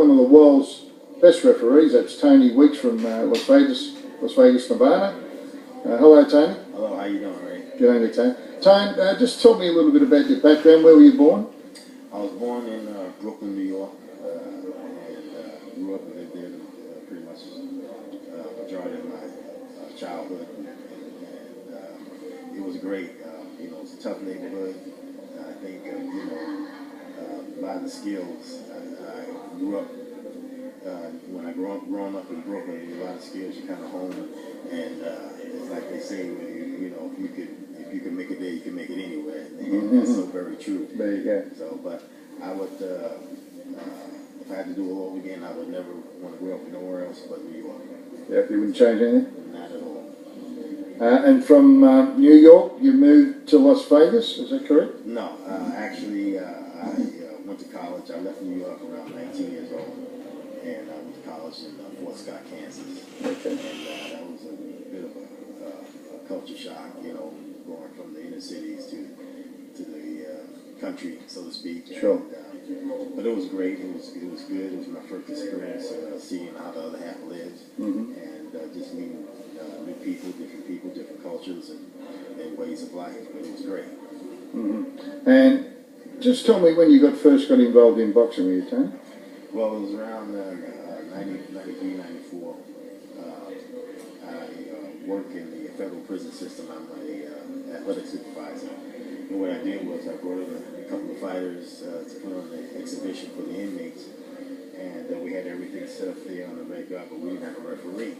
one of the world's best referees. That's Tony Weeks from Las Vegas, Nevada. Hello, Tony. Hello, how you doing, Ray? Good evening, Tony. Tony, just tell me a little bit about your background. Where were you born? I was born in Brooklyn, New York, and grew up and lived there pretty much majority of my childhood. And it was great. It's a tough neighborhood. I think, a lot of the skills I grew up. When I growing up in Brooklyn, a lot of skills you kind of hone, and it's like they say, if you can make it there, you can make it anywhere. And that's so very true. There you go. So, but I would, if I had to do it all over again, I would never want to grow up nowhere else but New York. Yeah, you wouldn't change anything? Not at all. And from New York, you moved to Las Vegas, is that correct? No, actually, I went to college. I left New York around 19 years old. And I went to college in Fort Scott, Kansas. Okay. And that was a bit of a culture shock, going from the inner cities to the country, so to speak. Sure. And, but it was great. It was good. It was my first experience seeing how the other half lives, and just meeting new people, different cultures, and ways of life. But it was great. And just tell me when you first got involved in boxing, were you, Tony? Well, it was around 93, 94. I work in the federal prison system. I'm an athletic supervisor. And what I did was I brought in a couple of fighters to put on the exhibition for the inmates. And we had everything set up there on the regular, but we didn't have a referee.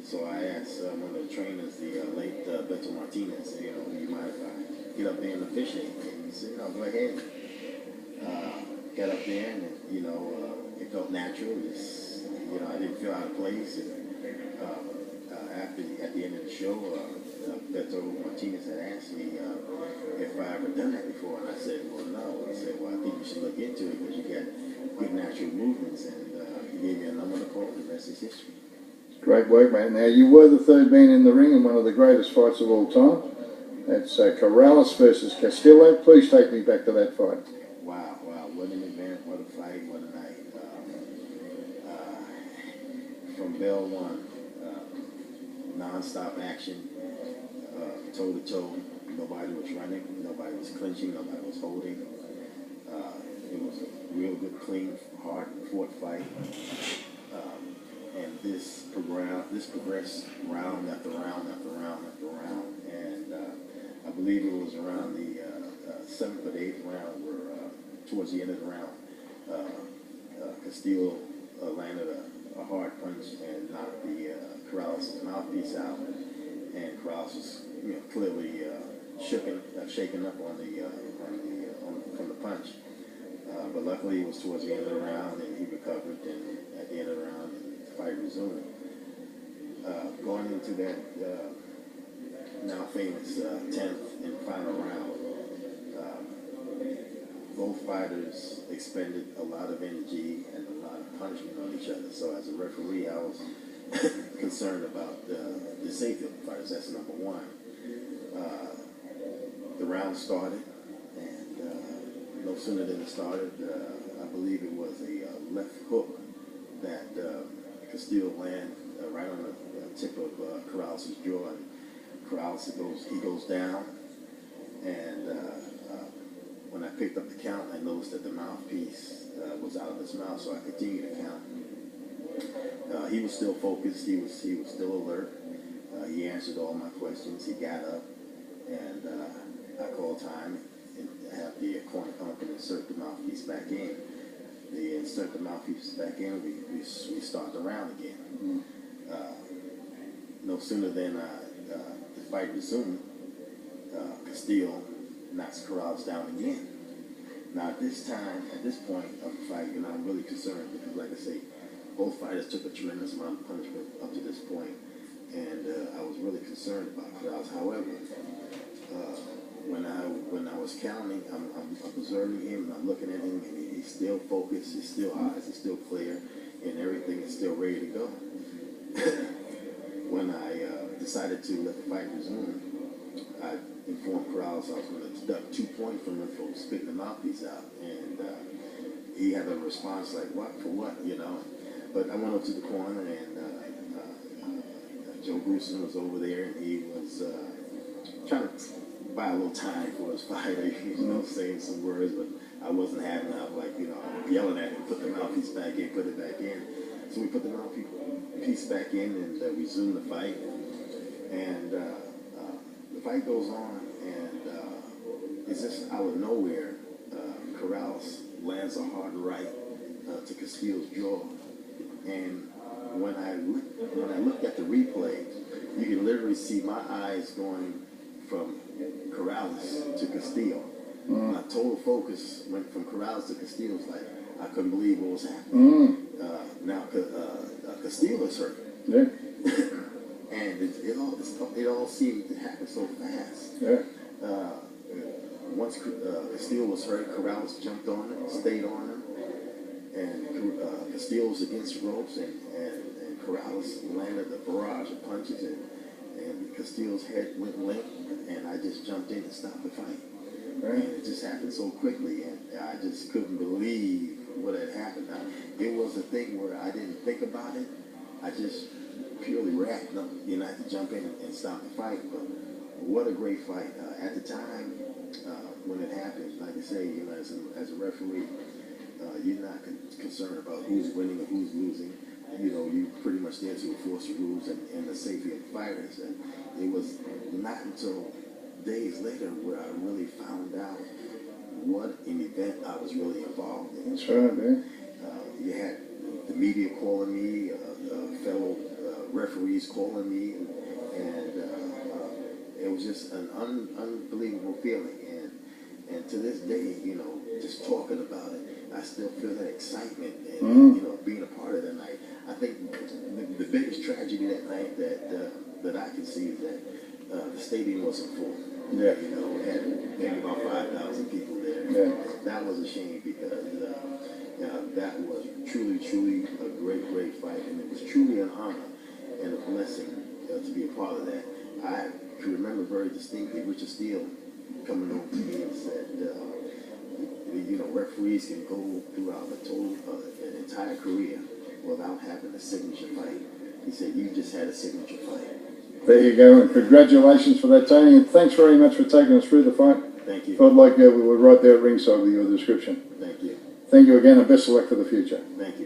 So I asked one of the trainers, the late Beto Martinez, do you mind if I get up there and officiate? And he said, no, go ahead. Got up there and, it felt natural. I didn't feel out of place. And, at the end of the show, Beto Martinez had asked me if I ever done that before, and I said, well, no. He said, well, I think you should look into it because you got good natural movements, and he gave me a number to call, and the rest is history. Great work, mate. Now, you were the third man in the ring in one of the greatest fights of all time. That's Corrales versus Castillo. Please take me back to that fight. Wow, what an event, what a fight, what a night. From bell one, non-stop action, toe-to-toe. Nobody was running, nobody was clinching, nobody was holding. It was a real good, clean, hard-fought fight. And this progressed round after round after round after round. And I believe it was around the 7th or 8th round where, towards the end of the round, Castillo landed a hard punch and knocked the Corrales' mouthpiece out. And Corrales was clearly shaken up from the punch. But luckily it was towards the end of the round and he recovered, and at the end of the round the fight resumed. Going into that now famous 10th and final round, both fighters expended a lot of energy and a lot of punishment on each other. So as a referee, I was concerned about the safety of the fighters. That's number one. The round started, and no sooner than it started, I believe it was a left hook that Castillo landed right on the tip of Corrales' jaw. And Corrales goes down, and when I picked up the count, I noticed that the mouthpiece was out of his mouth, so I continued to count. He was still focused. He was still alert. He answered all my questions. He got up, and I called time and have the corner company insert the mouthpiece back in. They insert the mouthpiece back in. We start the round again. No sooner than the fight resumed, Castillo knocks Corrales down again. Now at this point of the fight, I'm really concerned because, like I say, both fighters took a tremendous amount of punishment up to this point, and I was really concerned about Corrales. However, when I was counting, I'm observing him and I'm looking at him, and he's still focused, he's still eyes, he's still clear, and everything is still ready to go. When I decided to let the fight resume, I informed Corrales I was going to deduct 2 points from him for spitting the mouthpiece out, and he had a response like, "What for what?" You know. But I went up to the corner, and Joe Gruson was over there, and he was trying to buy a little time for his fighter, you know, saying some words, but I wasn't having it. I was like, you know, I'm yelling at him, put the mouthpiece back in, put it back in. So we put the mouthpiece back in and resumed the fight. And the fight goes on, and it's just out of nowhere, Corrales lands a hard right to Castillo's jaw. And when I looked at the replay, you can literally see my eyes going from Corrales to Castillo. My total focus went from Corrales to Castillo. Like, I couldn't believe what was happening. Now Castillo is hurt. Yeah. And it all seemed to happen so fast. Yeah. Once Castillo was hurt, Corrales jumped on him, stayed on him, and Castillo was against the ropes, and Corrales landed a barrage of punches, and Castillo's head went limp, and I just jumped in and stopped the fight. Right. And it just happened so quickly, and I just couldn't believe what had happened. It was a thing where I didn't think about it. I just purely reacted. You know, I had to jump in and stop the fight. But what a great fight. At the time when it happened, like I say, you know, as a referee, you're not concerned about who's winning or who's losing. You know, you pretty much there to enforce the rules and the safety of the fighters. And it was not until days later where I really found out what an event I was really involved in. That's right, man. You had the media calling me, fellow referees calling me, and it was just an unbelievable feeling. And to this day, you know, just talking about it, I still feel that excitement and you know, being a part of that night. I think the biggest tragedy that night that I can see is that the stadium wasn't full. Yeah. You know, we had maybe about 5,000 people there. Yeah. That was a shame because that was truly a great fight, and it was truly an honor and a blessing to be a part of that. I can remember very distinctly Richard Steele coming over to me and said, you know, referees can go throughout an entire career without having a signature fight. He said, you just had a signature fight. There you go, and congratulations for that, Tony, and thanks very much for taking us through the fight. Thank you. Felt like we were right there at ringside with your description. Thank you. Thank you again, and best of luck for the future. Thank you.